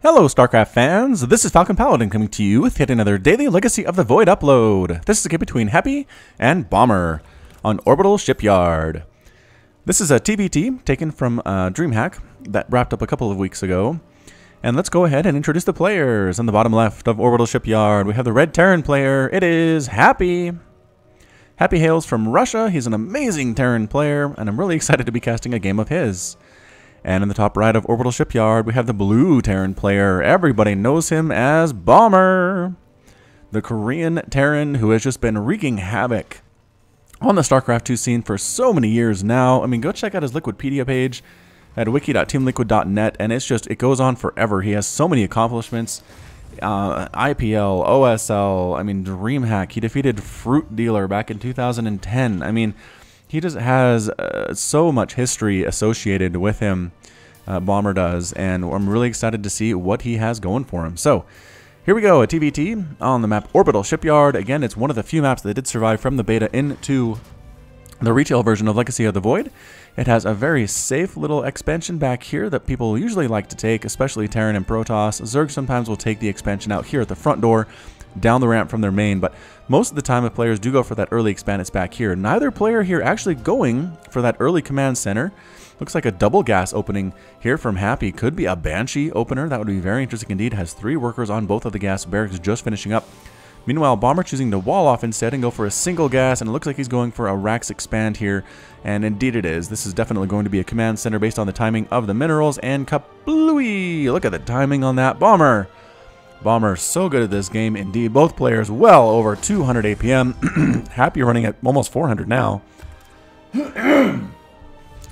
Hello StarCraft fans, this is Falcon Paladin coming to you with yet another daily Legacy of the Void upload. This is a game between Happy and Bomber on Orbital Shipyard. This is a TVT taken from DreamHack that wrapped up a couple of weeks ago. And let's go ahead and introduce the players. On the bottom left of Orbital Shipyard, we have the Red Terran player. It is Happy. Happy hails from Russia. He's an amazing Terran player, and I'm really excited to be casting a game of his. And in the top right of Orbital Shipyard, we have the blue Terran player. Everybody knows him as Bomber, the Korean Terran who has just been wreaking havoc on the StarCraft 2 scene for so many years now. I mean, go check out his Liquipedia page at wiki.teamliquid.net, and it goes on forever. He has so many accomplishments. IPL, OSL, I mean, DreamHack. He defeated Fruit Dealer back in 2010. I mean, he just has so much history associated with him, Bomber does, and I'm really excited to see what he has going for him. So, here we go, a TVT on the map Orbital Shipyard. Again, it's one of the few maps that did survive from the beta into the retail version of Legacy of the Void. It has a very safe little expansion back here that people usually like to take, especially Terran and Protoss. Zerg sometimes will take the expansion out here at the front door, down the ramp from their main, but most of the time if players do go for that early expand, it's back here. Neither player here actually going for that early command center. Looks like a double gas opening here from Happy. Could be a Banshee opener. That would be very interesting indeed. Has 3 workers on both of the gas barracks just finishing up. Meanwhile, Bomber choosing to wall off instead and go for a single gas, and it looks like he's going for a Rax expand here, and indeed it is. This is definitely going to be a command center based on the timing of the minerals, and kaplooey! Look at the timing on that Bomber. Bomber so good at this game indeed. Both players well over 200 APM. Happy running at almost 400 now.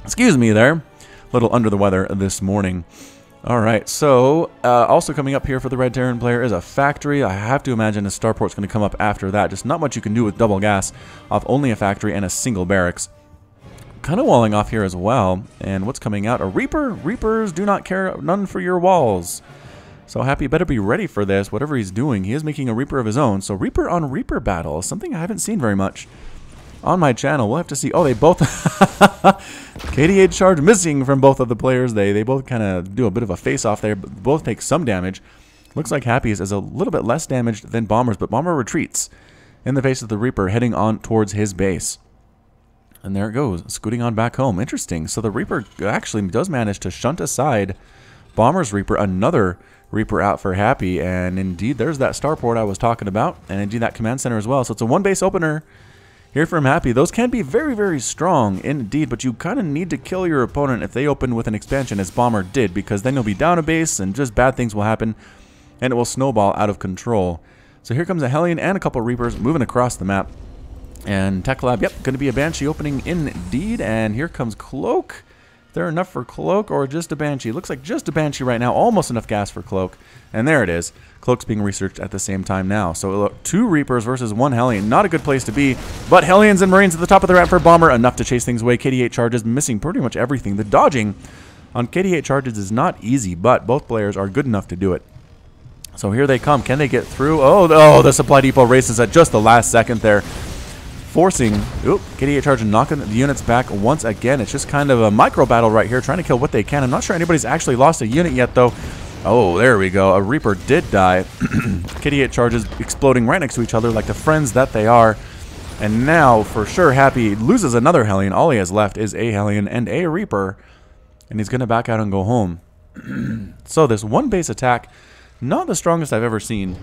Excuse me there. A little under the weather this morning. Alright, so also coming up here for the Red Terran player is a factory. I have to imagine a starport's going to come up after that. Just not much you can do with double gas off only a factory and a single barracks. Kind of walling off here as well. And what's coming out? A Reaper? Reapers do not care none for your walls. So Happy better be ready for this. Whatever he's doing, he is making a Reaper of his own. So Reaper on Reaper battle, something I haven't seen very much on my channel. We'll have to see. Oh, they both KDA charge missing from both of the players. They both kind of do a bit of a face-off there, but both take some damage. Looks like Happy's is a little bit less damaged than Bomber's, but Bomber retreats in the face of the Reaper, heading on towards his base. And there it goes, scooting on back home. Interesting. So the Reaper actually does manage to shunt aside Bomber's Reaper. Another Reaper out for Happy, and indeed there's that starport I was talking about, and indeed that command center as well. So it's a one base opener here from Happy. Those can be very, very strong indeed, but you kind of need to kill your opponent if they open with an expansion, as Bomber did, because then you'll be down a base and just bad things will happen, and it will snowball out of control. So here comes a Hellion and a couple Reapers moving across the map. And Tech Lab, yep, going to be a Banshee opening indeed, and here comes Cloak. Is there enough for Cloak or just a Banshee? Looks like just a Banshee right now. Almost enough gas for Cloak. And there it is. Cloak's being researched at the same time now. So 2 Reapers versus 1 Hellion. Not a good place to be. But Hellions and Marines at the top of the ramp for Bomber. Enough to chase things away. KD8 charges missing pretty much everything. The dodging on KD8 charges is not easy, but both players are good enough to do it. So here they come. Can they get through? Oh, the supply depot races at just the last second there, forcing KD8 charge and knocking the units back once again. It's just kind of a micro battle right here, trying to kill what they can. I'm not sure anybody's actually lost a unit yet, though. Oh, there we go. A Reaper did die. KD8 charges exploding right next to each other like the friends that they are. And now, for sure, Happy loses another Hellion. All he has left is a Hellion and a Reaper, and he's going to back out and go home. So this one base attack, not the strongest I've ever seen.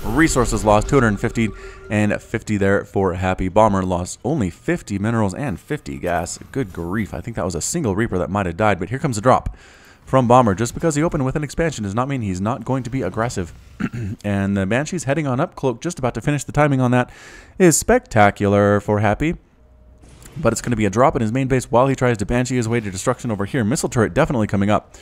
Resources lost, 250 and 50 there for Happy. Bomber lost only 50 minerals and 50 gas. Good grief. I think that was a single Reaper that might have died, but here comes a drop from Bomber. Just because he opened with an expansion does not mean he's not going to be aggressive. And the Banshee's heading on up. Cloak just about to finish. The timing on that is spectacular for Happy. But it's going to be a drop in his main base while he tries to Banshee his way to destruction over here. Missile turret definitely coming up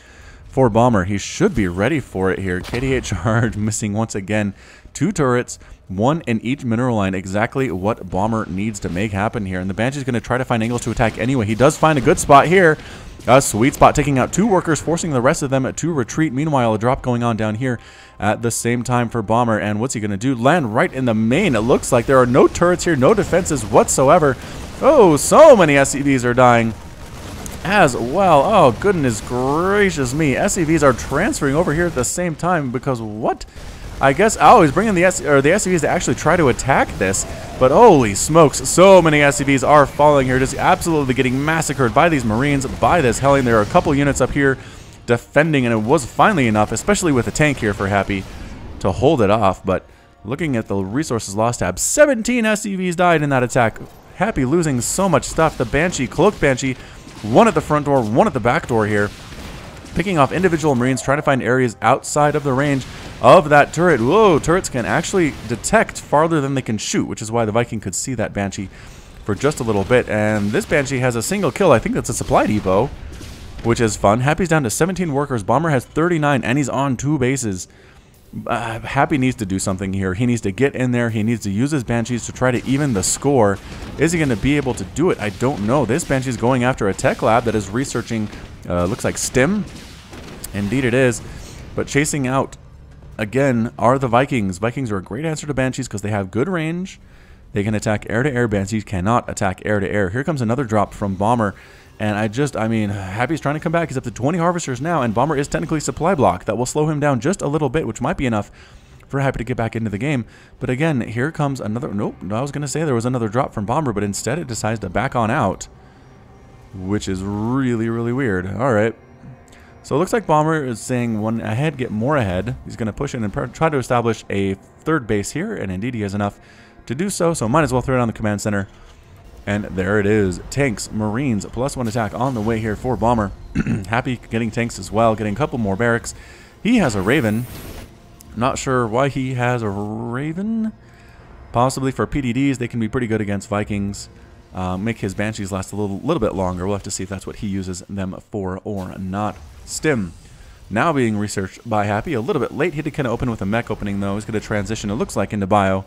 for Bomber. He should be ready for it here. KD8 charge missing once again. 2 turrets, 1 in each mineral line. Exactly what Bomber needs to make happen here. And the Banshee's going to try to find angles to attack anyway. He does find a good spot here. A sweet spot, taking out 2 workers, forcing the rest of them to retreat. Meanwhile, a drop going on down here at the same time for Bomber. And what's he going to do? Land right in the main. It looks like there are no turrets here, no defenses whatsoever. Oh, so many SCVs are dying. as well. Oh, goodness gracious me. SCVs are transferring over here at the same time because what? I guess, oh, he's bringing the SCVs to actually try to attack this. But holy smokes, so many SCVs are falling here, just absolutely getting massacred by these Marines, by this Hellion. There are a couple units up here defending, and it was finally enough, especially with a tank here for Happy, to hold it off. But looking at the resources lost tab, 17 SCVs died in that attack. Happy losing so much stuff. The Banshee, Cloaked Banshee, one at the front door, one at the back door here. Picking off individual Marines, trying to find areas outside of the range of that turret. Whoa, turrets can actually detect farther than they can shoot, which is why the Viking could see that Banshee for just a little bit. And this Banshee has a single kill. I think that's a supply depot, which is fun. Happy's down to 17 workers. Bomber has 39, and he's on 2 bases. Happy needs to do something here. He needs to get in there. He needs to use his Banshees to try to even the score. Is he going to be able to do it? I don't know. This Banshee's going after a tech lab that is researching, looks like STEM. Indeed it is. But chasing out, again, are the Vikings. Vikings are a great answer to Banshees because they have good range. They can attack air-to-air. Banshees cannot attack air-to-air. Here comes another drop from Bomber. And I mean, Happy's trying to come back. He's up to 20 harvesters now, and Bomber is technically supply block. That will slow him down just a little bit, which might be enough for Happy to get back into the game. But again, here comes another... Nope, I was going to say there was another drop from Bomber, but instead it decides to back on out, which is really, really weird. All right. So it looks like Bomber is saying one ahead, get more ahead. He's going to push in and try to establish a third base here, and indeed he has enough to do so, so might as well throw it on the command center. And there it is. Tanks, Marines, +1 attack on the way here for Bomber. Happy getting tanks as well, getting a couple more barracks. He has a Raven. Not sure why he has a Raven. Possibly for PDDs, they can be pretty good against Vikings. Make his Banshees last a little bit longer. We'll have to see if that's what he uses them for or not. Stim, now being researched by Happy. A little bit late. He did kind of open with a mech opening, though. He's going to transition, it looks like, into bio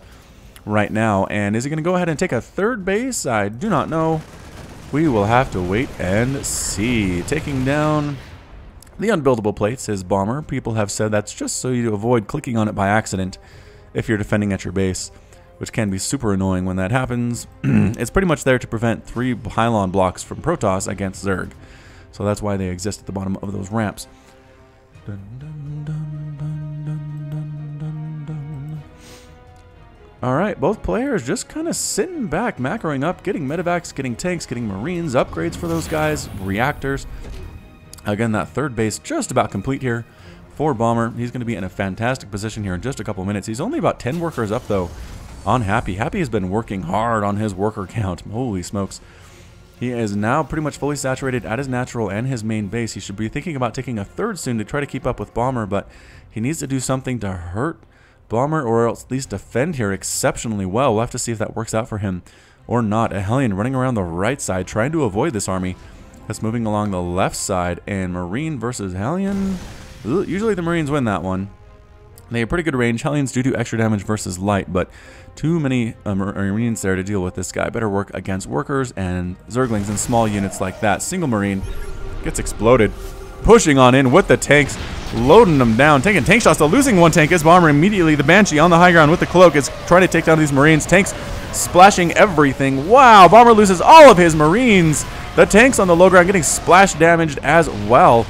right now. And is he going to go ahead and take a third base? I do not know. We will have to wait and see. Taking down the unbuildable plates, his Bomber. People have said that's just so you avoid clicking on it by accident if you're defending at your base, which can be super annoying when that happens. It's pretty much there to prevent 3 pylon blocks from Protoss against Zerg. So that's why they exist at the bottom of those ramps. Dun, dun, dun, dun, dun, dun, dun, dun. Alright, both players just kind of sitting back, macroing up, getting medevacs, getting tanks, getting Marines, upgrades for those guys, reactors. Again, that third base just about complete here for Bomber. He's going to be in a fantastic position here in just a couple minutes. He's only about 10 workers up, though, on Happy. Happy has been working hard on his worker count. Holy smokes. He is now pretty much fully saturated at his natural and his main base. He should be thinking about taking a third soon to try to keep up with Bomber, but he needs to do something to hurt Bomber or else at least defend here exceptionally well. We'll have to see if that works out for him or not. A Hellion running around the right side trying to avoid this army that's moving along the left side, and Marine versus Hellion. Usually the Marines win that one. They have pretty good range. Hellions do extra damage versus light, but too many Marines there to deal with this guy. Better work against workers and Zerglings and small units like that. Single Marine gets exploded. Pushing on in with the tanks, loading them down, taking tank shots. Still losing one tank is Bomber immediately. The Banshee on the high ground with the cloak is trying to take down these Marines. Tanks splashing everything. Wow, Bomber loses all of his Marines. The tanks on the low ground getting splash damaged as well.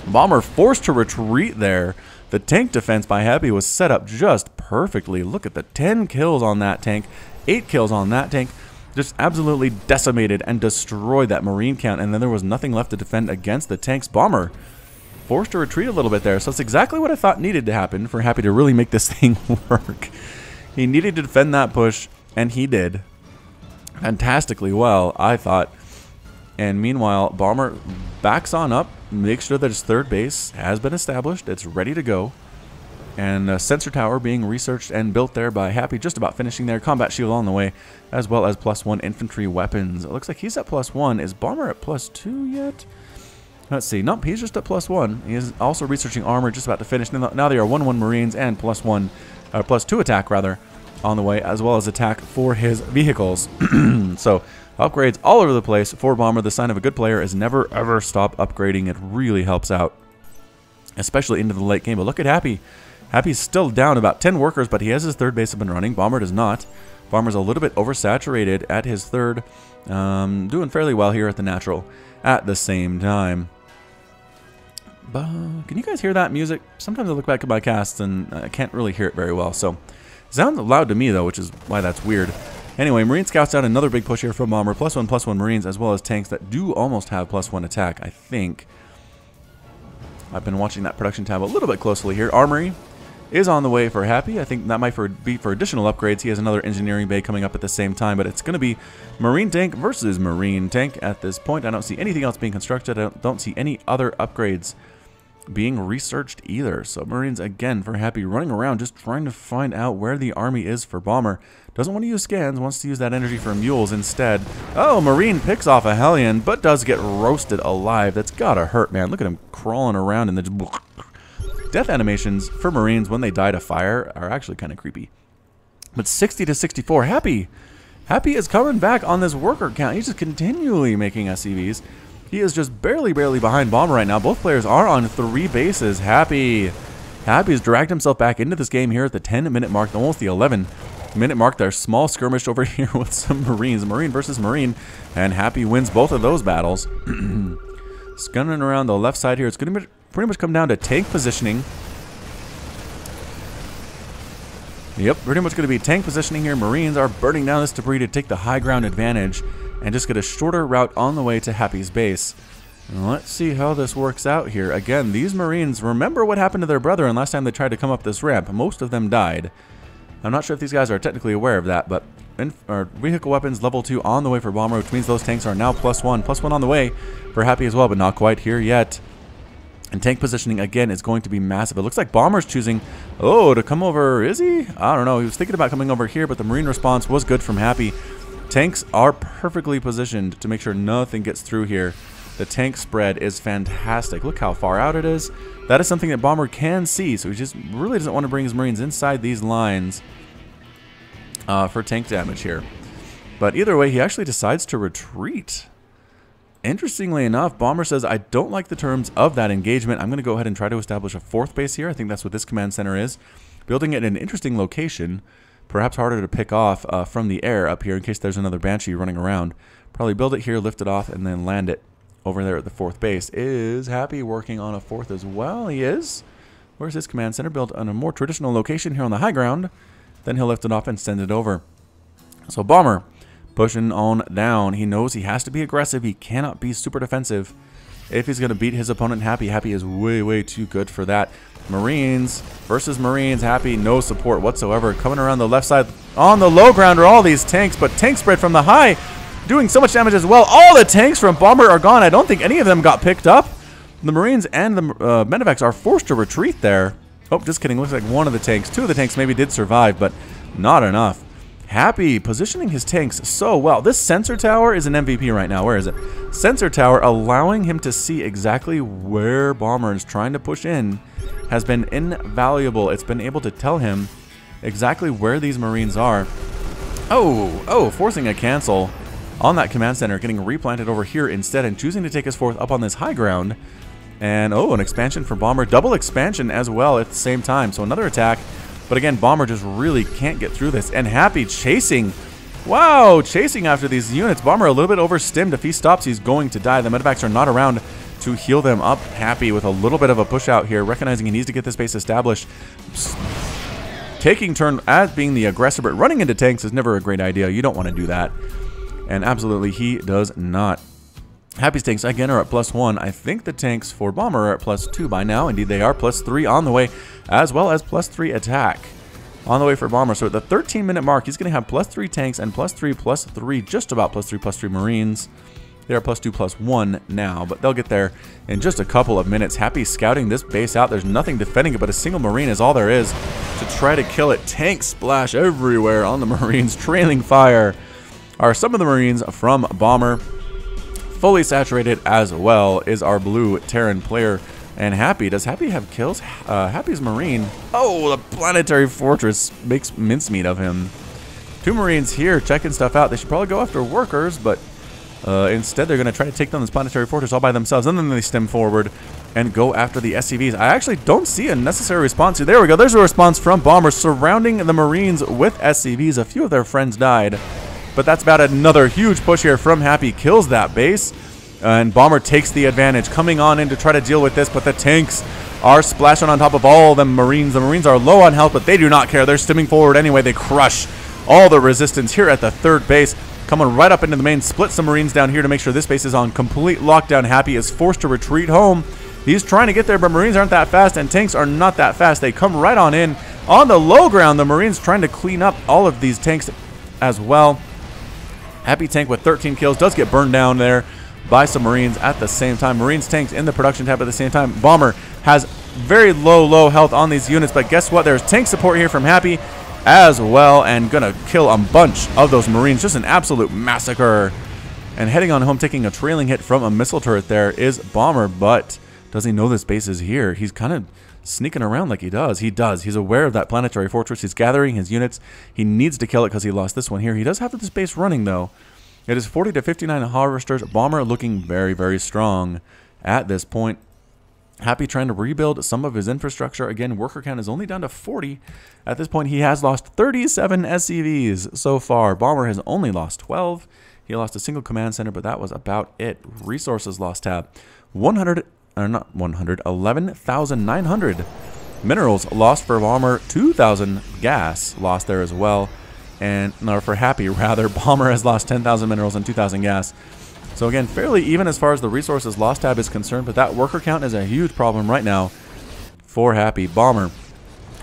Bomber forced to retreat there. The tank defense by Happy was set up just perfectly. Look at the 10 kills on that tank, 8 kills on that tank. Just absolutely decimated and destroyed that Marine count, and then there was nothing left to defend against the tanks. Bomber forced to retreat a little bit there, so it's exactly what I thought needed to happen for Happy to really make this thing work. He needed to defend that push, and he did fantastically well, I thought. And meanwhile, Bomber backs on up, makes sure that his third base has been established. It's ready to go. And a sensor tower being researched and built there by Happy, just about finishing there. Combat shield on the way, as well as +1 infantry weapons. It looks like he's at +1. Is Bomber at +2 yet? Let's see. Nope, he's just at +1. He is also researching armor, just about to finish. Now there are 1/1 Marines and +2 attack rather on the way, as well as attack for his vehicles. So upgrades all over the place for Bomber. The sign of a good player is never ever stop upgrading. It really helps out, especially into the late game. But look at Happy. Happy's still down about 10 workers, but he has his third base up and running. Bomber does not. Bomber's a little bit oversaturated at his third. Doing fairly well here at the natural at the same time. But can you guys hear that music? Sometimes I look back at my casts and I can't really hear it very well. So it sounds loud to me though, which is why that's weird. Anyway, Marine scouts out another big push here from Bomber. +1/+1 Marines, as well as tanks that do almost have +1 attack, I think. I've been watching that production tab a little bit closely here. Armory is on the way for Happy. I think that might be for additional upgrades. He has another engineering bay coming up at the same time, but it's going to be Marine tank versus Marine tank at this point. I don't see anything else being constructed. I don't see any other upgrades being researched either. So Marines again for Happy, running around just trying to find out where the army is for Bomber. Doesn't want to use scans, wants to use that energy for mules instead. Oh, Marine picks off a Hellion, but does get roasted alive. That's gotta hurt, man. Look at him crawling around in the... Death animations for Marines when they die to fire are actually kind of creepy. But 60 to 64, Happy is coming back on this worker count. He's just continually making SCVs. He is just barely behind Bomber right now. Both players are on 3 bases. Happy's dragged himself back into this game here at the 10-minute mark, almost the 11-minute mark. There's small skirmish over here with some Marines. Marine versus Marine, and Happy wins both of those battles. Sgunning around the left side here. It's going to pretty much come down to tank positioning. Yep, pretty much going to be tank positioning here. Marines are burning down this debris to take the high ground advantage and just get a shorter route on the way to Happy's base. And let's see how this works out here. Again, these Marines, remember what happened to their brethren last time they tried to come up this ramp. Most of them died. I'm not sure if these guys are technically aware of that, but vehicle weapons level 2 on the way for Bomber, which means those tanks are now +1. +1 on the way for Happy as well, but not quite here yet. And tank positioning, again, is going to be massive. It looks like Bomber's choosing, to come over. Is he? I don't know. He was thinking about coming over here, but the Marine response was good from Happy. Tanks are perfectly positioned to make sure nothing gets through here. The tank spread is fantastic. Look how far out it is. That is something that Bomber can see, so he just really doesn't want to bring his Marines inside these lines for tank damage here. But either way, he actually decides to retreat. Interestingly enough, Bomber says, I don't like the terms of that engagement. I'm going to go ahead and try to establish a 4th base here. I think that's what this command center is. Building it in an interesting location. Perhaps harder to pick off from the air up here in case there's another Banshee running around. Probably build it here, lift it off, and then land it over there at the 4th base. Is Happy working on a 4th as well? He is. Where's his command center? Built on a more traditional location here on the high ground. Then he'll lift it off and send it over. So Bomber pushing on down. He knows he has to be aggressive. He cannot be super defensive if he's going to beat his opponent. Happy is way too good for that. Marines versus Marines. Happy, no support whatsoever. Coming around the left side on the low ground are all these tanks, but tank spread from the high doing so much damage as well. All the tanks from Bomber are gone. I don't think any of them got picked up. The Marines and the medevacs are forced to retreat there. Oh, just kidding. Looks like one of the tanks. 2 of the tanks maybe did survive, but not enough. Happy positioning his tanks so well. This sensor tower is an MVP right now. Where is it? Sensor tower allowing him to see exactly where Bomber is trying to push in has been invaluable. It's been able to tell him exactly where these Marines are. Oh, forcing a cancel on that command center, getting replanted over here instead and choosing to take his 4th up on this high ground. And an expansion for Bomber. Double expansion as well at the same time. So another attack. But again, Bomber just really can't get through this. And Happy chasing. Wow, chasing after these units. Bomber a little bit overstimmed. If he stops, he's going to die. The medevacs are not around to heal them up. Happy with a little bit of a push out here, recognizing he needs to get this base established. Taking turn as being the aggressor, but running into tanks is never a great idea. You don't want to do that. And absolutely, he does not. Happy's tanks, again, are at +1. I think the tanks for Bomber are at +2 by now. Indeed, they are. +3 on the way, as well as +3 attack on the way for Bomber. So at the 13-minute mark, he's going to have +3 tanks and +3, just about +3 Marines. They are +2, +1 now, but they'll get there in just a couple of minutes. Happy scouting this base out. There's nothing defending it, but a single Marine is all there is to try to kill it. Tanks splash everywhere on the Marines. Trailing fire are some of the Marines from Bomber. Fully saturated as well is our blue Terran player. And Happy, does Happy have kills? Happy's Marine. Oh, the planetary fortress makes mincemeat of him. 2 Marines here checking stuff out. They should probably go after workers, but instead they're going to try to take down this planetary fortress all by themselves. And then they stem forward and go after the SCVs. I actually don't see a necessary response here. There we go. There's a response from Bomber surrounding the Marines with SCVs. A few of their friends died, but that's about another huge push here from Happy. Kills that base, and Bomber takes the advantage, coming on in to try to deal with this, but the tanks are splashing on top of all the Marines. The Marines are low on health, but they do not care. They're stimming forward anyway. They crush all the resistance here at the third base. Coming right up into the main, split some Marines down here to make sure this base is on complete lockdown. Happy is forced to retreat home. He's trying to get there, but Marines aren't that fast, and tanks are not that fast. They come right on in. On the low ground, the Marines trying to clean up all of these tanks as well. Happy tank with 13 kills does get burned down there by some Marines at the same time. Marines tanks in the production tab at the same time. Bomber has very low health on these units, but guess what? There's tank support here from Happy as well, and gonna kill a bunch of those Marines. Just an absolute massacre. And heading on home, taking a trailing hit from a missile turret there is Bomber, but does he know this base is here? He's kind of sneaking around like he does. He does. He's aware of that planetary fortress. He's gathering his units. He needs to kill it because he lost this one here. He does have this base running, though. It is 40 to 59 harvesters. Bomber looking very strong at this point. Happy trying to rebuild some of his infrastructure. Again, worker count is only down to 40. At this point, he has lost 37 SCVs so far. Bomber has only lost 12. He lost a single command center, but that was about it. Resources lost tab. 11,900 minerals lost for Bomber. 2,000 gas lost there as well. And no, for Happy, rather, Bomber has lost 10,000 minerals and 2,000 gas. So again, fairly even as far as the resources lost tab is concerned, but that worker count is a huge problem right now for Happy. Bomber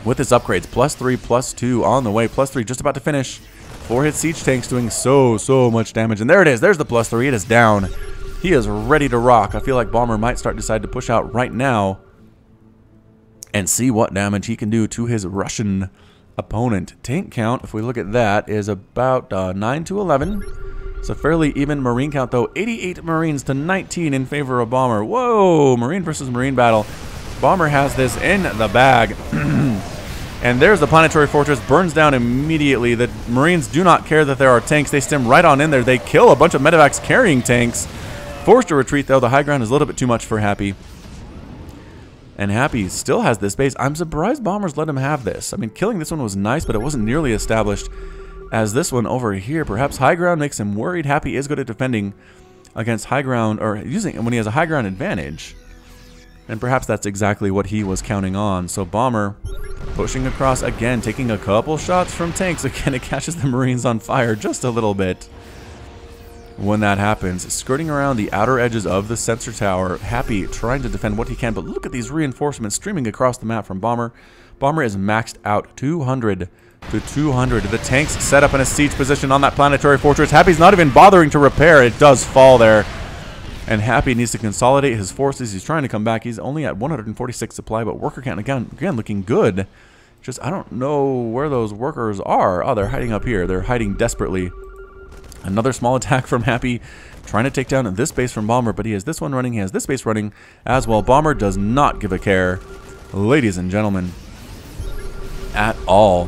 with his upgrades, +3, +2 on the way, +3 just about to finish. 4 hit siege tanks doing so much damage. And there it is. There's the +3. It is down. He is ready to rock. I feel like Bomber might decide to push out right now and see what damage he can do to his Russian opponent. Tank count, if we look at that, is about 9 to 11. It's a fairly even Marine count, though. 88 Marines to 19 in favor of Bomber. Whoa, Marine versus Marine battle. Bomber has this in the bag. And there's the planetary fortress, burns down immediately. The Marines do not care that there are tanks. They stem right on in there. They kill a bunch of medevacs carrying tanks. Forced to retreat, though. The high ground is a little bit too much for Happy. And Happy still has this base. I'm surprised Bombers let him have this. I mean, killing this one was nice, but it wasn't nearly established as this one over here. Perhaps high ground makes him worried. Happy is good at defending against high ground, or using when he has a high ground advantage. And perhaps that's exactly what he was counting on. So Bomber pushing across again, taking a couple shots from tanks. Again, it catches the Marines on fire just a little bit when that happens. Skirting around the outer edges of the sensor tower. Happy trying to defend what he can, but look at these reinforcements streaming across the map from Bomber. Bomber is maxed out 200 to 200. The tanks set up in a siege position on that planetary fortress. Happy's not even bothering to repair. It does fall there. And Happy needs to consolidate his forces. He's trying to come back. He's only at 146 supply, but worker count again looking good. Just, I don't know where those workers are. Oh, they're hiding up here. They're hiding desperately. Another small attack from Happy, trying to take down this base from Bomber, but he has this one running. He has this base running as well. Bomber does not give a care, ladies and gentlemen, at all.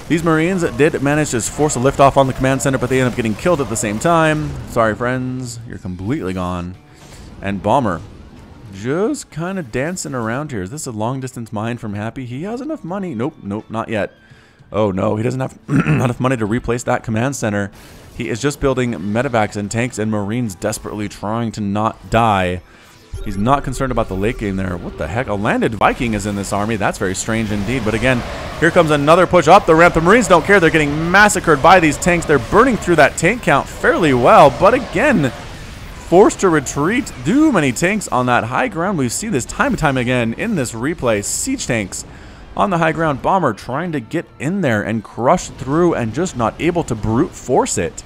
These Marines did manage to force a lift off on the command center, but they end up getting killed at the same time. Sorry, friends. You're completely gone. And Bomber just kind of dancing around here. Is this a long-distance mine from Happy? He has enough money. Nope, not yet. Oh, no. He doesn't have enough money to replace that command center. He is just building medevacs and tanks and Marines desperately trying to not die. He's not concerned about the late game there. What the heck? A landed Viking is in this army. That's very strange indeed. But again, here comes another push up the ramp. The Marines don't care. They're getting massacred by these tanks. They're burning through that tank count fairly well. But again, forced to retreat. Too many tanks on that high ground. We've seen this time and time again in this replay. Siege tanks on the high ground. Bomber trying to get in there and crush through and just not able to brute force it.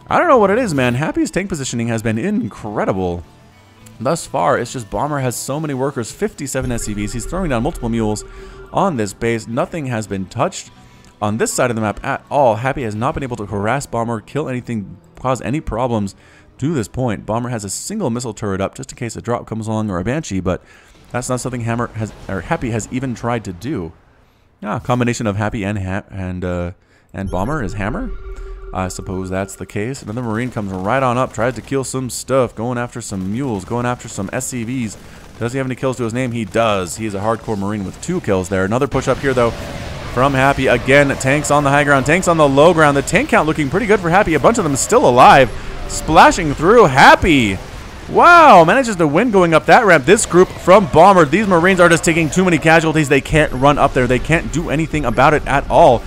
I don't know what it is, man. Happy's tank positioning has been incredible. Thus far, it's just Bomber has so many workers, 57 SCVs. He's throwing down multiple mules on this base. Nothing has been touched on this side of the map at all. Happy has not been able to harass Bomber, kill anything, cause any problems to this point. Bomber has a single missile turret up just in case a drop comes along or a Banshee, but that's not something Happy has even tried to do. Yeah, a combination of Happy and Bomber is Hammer. I suppose that's the case. Another Marine comes right on up, tries to kill some stuff, going after some mules, going after some SCVs. Does he have any kills to his name? He does. He is a hardcore Marine with 2 kills there. Another push up here, though, from Happy. Again, tanks on the high ground, tanks on the low ground. The tank count looking pretty good for Happy. A bunch of them still alive. Splashing through. Happy. Wow, manages to win going up that ramp. This group from Bomber, these Marines are just taking too many casualties. They can't run up there. They can't do anything about it at all.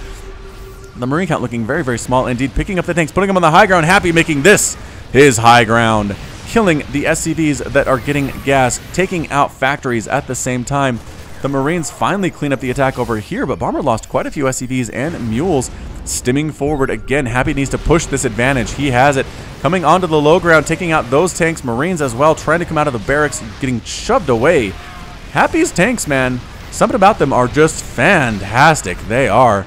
The Marine count looking very, very small indeed. Picking up the tanks, putting them on the high ground. Happy making this his high ground. Killing the SCVs that are getting gas, taking out factories at the same time. The Marines finally clean up the attack over here, but Bomber lost quite a few SCVs and mules. Stimming forward again. Happy needs to push this advantage. He has it. Coming onto the low ground, taking out those tanks. Marines as well, trying to come out of the barracks, getting shoved away. Happy's tanks, man. Something about them are just fantastic. They are.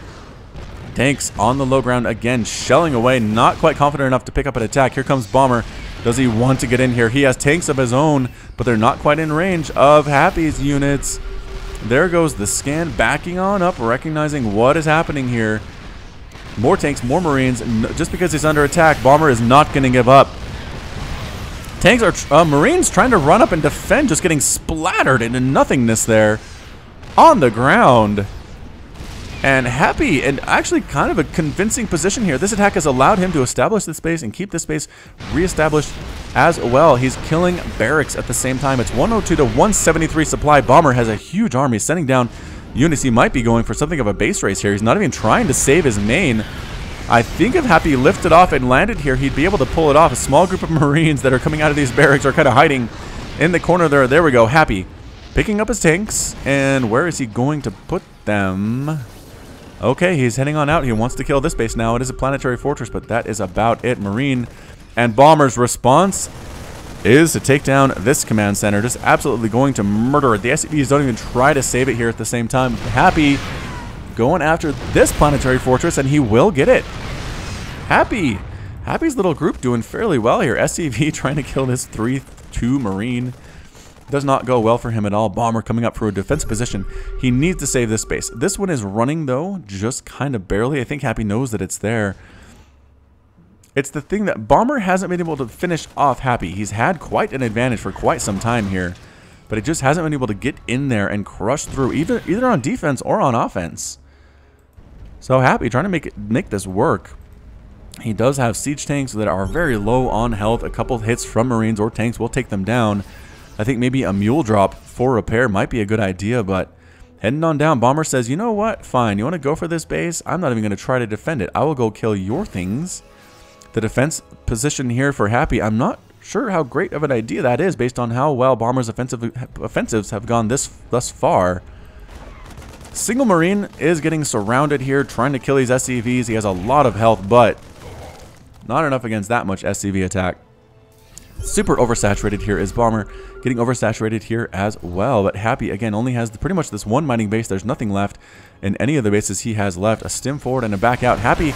Tanks on the low ground again, shelling away. Not quite confident enough to pick up an attack. Here comes Bomber. Does he want to get in here? He has tanks of his own, but they're not quite in range of Happy's units. There goes the scan, backing on up, recognizing what is happening here. More tanks, more Marines. Just because he's under attack, Bomber is not going to give up. Tanks are Marines trying to run up and defend, just getting splattered into nothingness there on the ground. And Happy, and actually kind of a convincing position here. This attack has allowed him to establish this base and keep this base reestablished as well. He's killing barracks at the same time. It's 102 to 173 supply. Bomber has a huge army sending down units. He might be going for something of a base race here. He's not even trying to save his main. I think if Happy lifted off and landed here, he'd be able to pull it off. A small group of Marines that are coming out of these barracks are kind of hiding in the corner there. There we go. Happy picking up his tanks. And where is he going to put them? Okay, he's heading on out. He wants to kill this base now. It is a planetary fortress, but that is about it. Marine and Bomber's response is to take down this command center. Just absolutely going to murder it. The SCVs don't even try to save it here at the same time. Happy going after this planetary fortress, and he will get it. Happy's little group doing fairly well here. SCV trying to kill this 3-2 Marine. Does not go well for him at all. Bomber coming up for a defense position. He needs to save this space. This one is running, though, just kind of barely. I think Happy knows that it's there. It's the thing that Bomber hasn't been able to finish off Happy. He's had quite an advantage for quite some time here, but he just hasn't been able to get in there and crush through, either on defense or on offense. So Happy trying to make this work. He does have siege tanks that are very low on health. A couple hits from Marines or tanks will take them down. I think maybe a mule drop for repair might be a good idea, but heading on down, Bomber says, you know what? Fine, you want to go for this base? I'm not even going to try to defend it. I will go kill your things. The defense position here for Happy, I'm not sure how great of an idea that is based on how well Bomber's offensives have gone thus far. Single Marine is getting surrounded here, trying to kill these SCVs. He has a lot of health, but not enough against that much SCV attack. Super oversaturated here is Bomber, getting oversaturated here as well. But Happy, again, only has pretty much this one mining base. There's nothing left in any of the bases he has left. A stim forward and a back out. Happy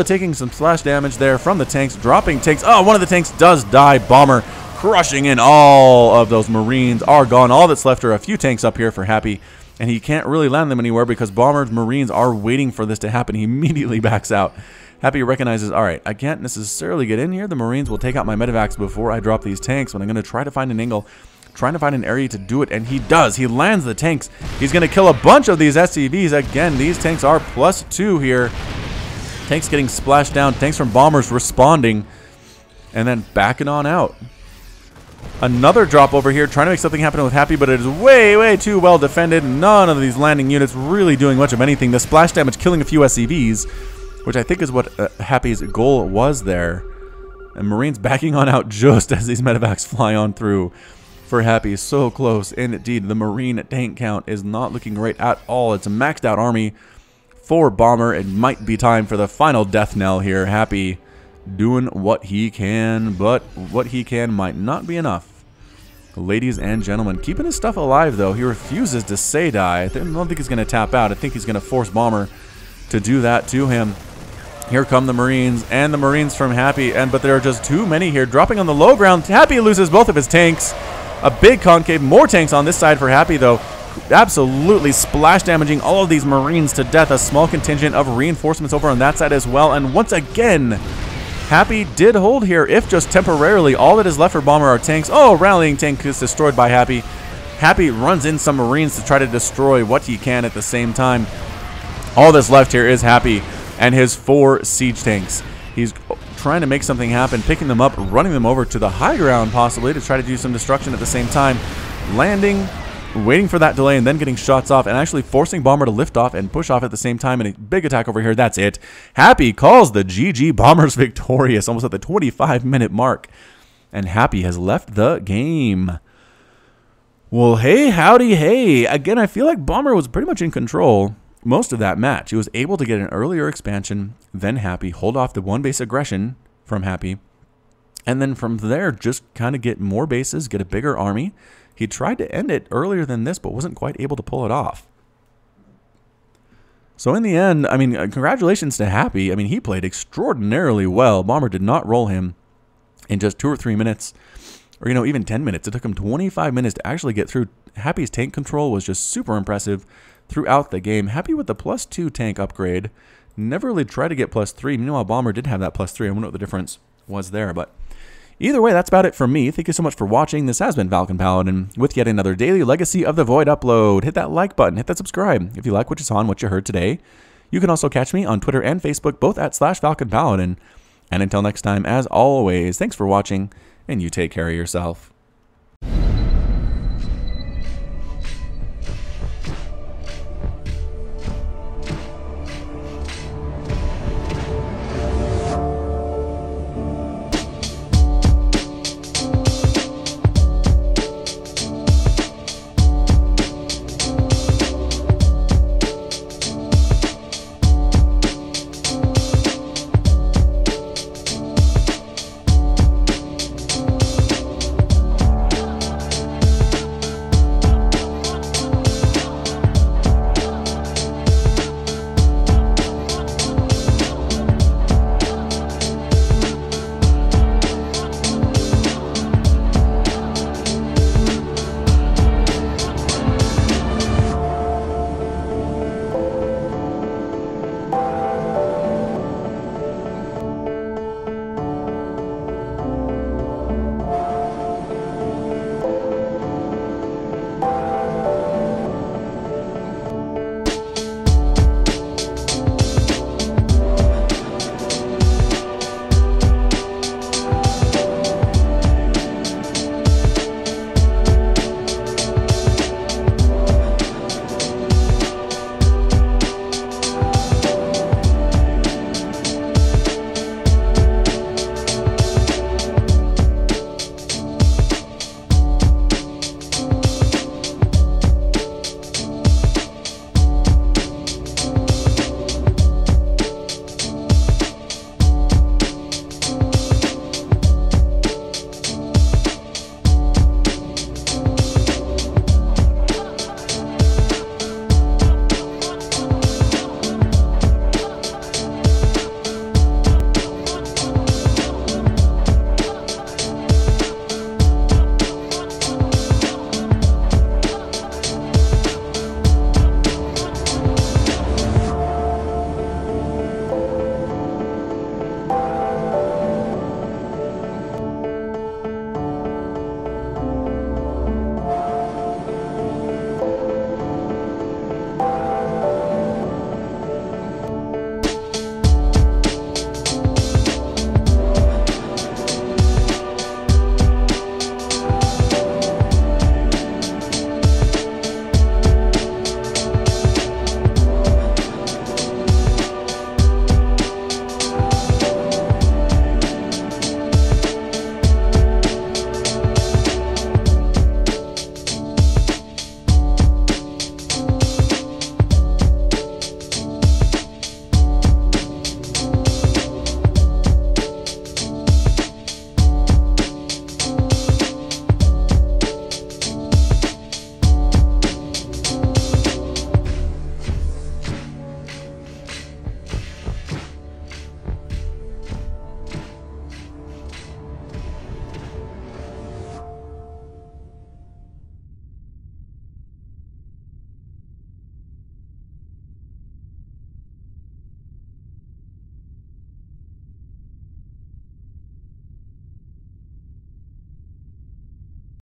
taking some splash damage there from the tanks, dropping tanks. Oh, one of the tanks does die. Bomber crushing in. All of those Marines are gone. All that's left are a few tanks up here for Happy, and he can't really land them anywhere because Bomber's Marines are waiting for this to happen. He immediately backs out. Happy recognizes, all right, I can't necessarily get in here. The Marines will take out my medevacs before I drop these tanks, but I'm going to try to find an angle, trying to find an area to do it, and he does. He lands the tanks. He's going to kill a bunch of these SCVs. Again, these tanks are +2 here. Tanks getting splashed down. Tanks from Bombers responding, and then backing on out. Another drop over here, trying to make something happen with Happy, but it is way, way too well defended. None of these landing units really doing much of anything. The splash damage killing a few SCVs, which I think is what Happy's goal was there. And Marines backing on out just as these medevacs fly on through for Happy. So close. And indeed, the Marine tank count is not looking great at all. It's a maxed out army for Bomber. It might be time for the final death knell here. Happy doing what he can, but what he can might not be enough. Ladies and gentlemen, keeping his stuff alive, though. He refuses to say die. I don't think he's going to tap out. I think he's going to force Bomber to do that to him. Here come the Marines, and the Marines from Happy, but there are just too many here. Dropping on the low ground, Happy loses both of his tanks. A big concave, more tanks on this side for Happy, though. absolutely splash damaging all of these Marines to death. A small contingent of reinforcements over on that side as well. And once again, Happy did hold here, if just temporarily. All that is left for Bomber are tanks. Oh, rallying tank is destroyed by Happy. Happy runs in some Marines to try to destroy what he can at the same time. All that's left here is Happy and his 4 siege tanks. He's trying to make something happen, picking them up, running them over to the high ground possibly to try to do some destruction at the same time. Landing, waiting for that delay, and then getting shots off, and actually forcing Bomber to lift off and push off at the same time. And a big attack over here. That's it. Happy calls the GG. Bombers victorious, almost at the 25-minute mark. And Happy has left the game. Well, hey, howdy, hey. Again, I feel like Bomber was pretty much in control most of that match. He was able to get an earlier expansion than Happy, hold off the 1 base aggression from Happy, and then from there just kind of get more bases, get a bigger army. He tried to end it earlier than this, but wasn't quite able to pull it off. So in the end, I mean, congratulations to Happy. I mean, he played extraordinarily well. Bomber did not roll him in just 2 or 3 minutes, or, you know, even 10 minutes. It took him 25 minutes to actually get through. Happy's tank control was just super impressive throughout the game. Happy with the +2 tank upgrade. Never really tried to get +3. Meanwhile, Bomber did have that +3. I wonder what the difference was there, but either way, that's about it from me. Thank you so much for watching. This has been Falcon Paladin with yet another daily Legacy of the Void upload. Hit that like button, hit that subscribe if you like what you saw and what you heard today. You can also catch me on Twitter and Facebook, both at /Falcon Paladin. And until next time, as always, thanks for watching, and you take care of yourself.